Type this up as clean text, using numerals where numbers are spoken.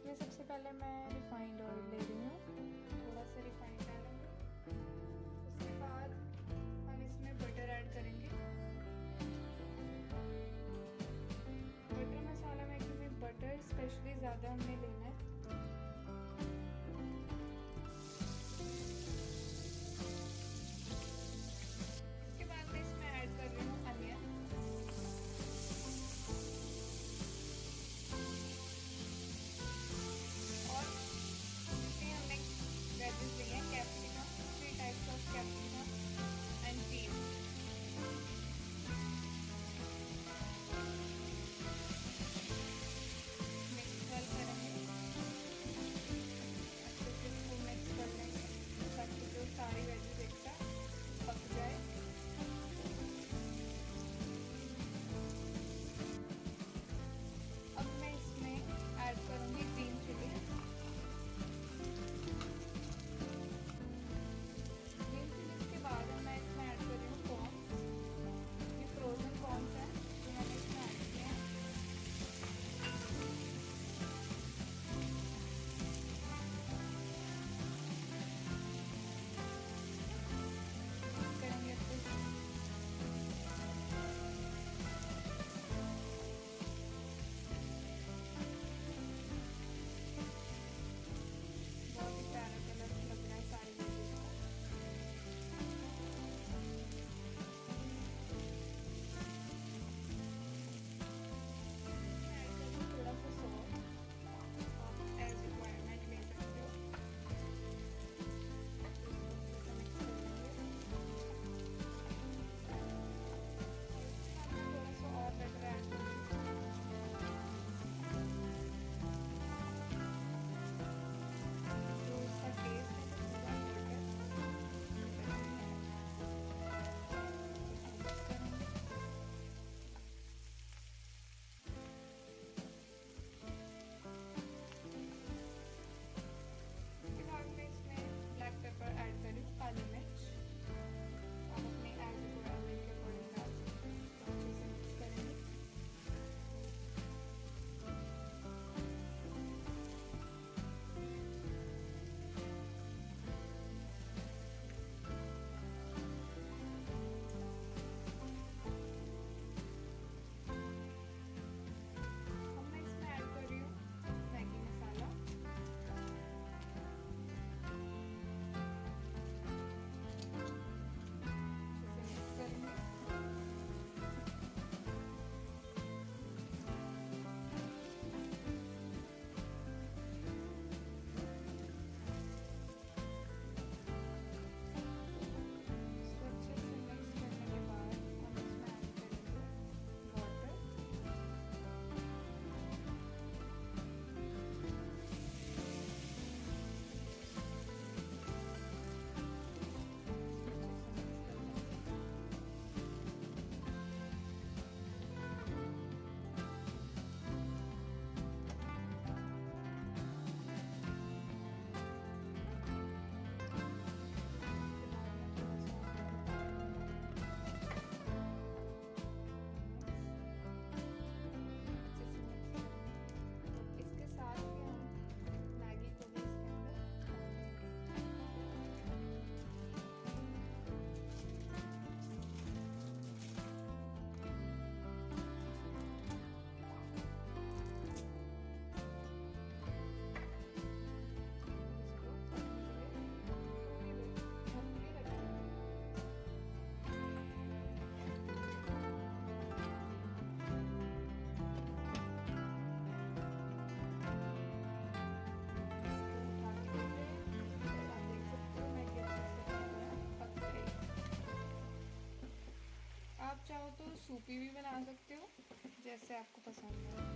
इसमें सबसे पहले मैं रिफाइंड ऑयल ले रही हूँ, थोड़ा सा रिफाइंड डालेंगे। उसके बाद हम इसमें बटर ऐड करेंगे। बटर मसाला मैगी में बटर स्पेशली ज़्यादा हमने लेना है। इसके बाद मैं इसमें ऐड कर रही हूँ अनियन। और हमने वेजेस लिए हैं, capsicum, 3 types of capsicum and peas. Mix well करेंगे, अच्छे से इसको मिक्स कर लेंगे ताकि जो सारी वेजेस एक साथ पक जाए। अब मैं इसमें ऐड करूंगी ग्रीन चिली। ग्रीन चिलीज के बाद मैं इसमें ऐड कर रही हूँ कॉर्न्स। ये फ्रोजन कॉर्न्स हैं जो मैंने इसमें ऐड किए हैं। करेंगे अच्छे से। बहुत ही प्यारा कलर लग रहा है सारी वेजेस का। ऐड करूँ थोड़ा सा सॉल्ट, आप एज रिक्वायरमेंट ले सकते हो। अच्छे से मिक्स कर लेंगे। थोड़ा सा और बटर ऐड करूँगी। जो इसका टेस्ट है वो पूरा बटर बटर में है। मिक्स करेंगे। इसके बाद मैं इसमें ब्लैक पेपर ऐड करी, काली मिर्च। आप अपने एज रिक्वायरमेंट के अकॉर्डिंग डाल सकते हैं। तो अच्छे से मिक्स करेंगे। अब मैं इसमें ऐड कर रही हूँ मैगी मसाला। अच्छे से मिक्स करेंगे। इसको अच्छे से मिक्स करने के बाद हम इसमें ऐड करेंगे वाटर। इसको अच्छे से मिक्स कर लेंगे। इसके बाद मैं थोड़ा सा और बटर डाल रही हूँ। मिक्स, अच्छे से मिक्स करेंगे। इसके साथ ही हम मैगी को भी इसके अंदर डाल देंगे। इसको पकने के लिए थोड़ी देर ढक के रखेंगे। इसको उठा के देखते हैं। आप देख सकते हो मैगी अच्छे से बन गया है, पक गई। आप चाहो तो सूपी भी बना सकते हो, जैसे आपको पसंद है।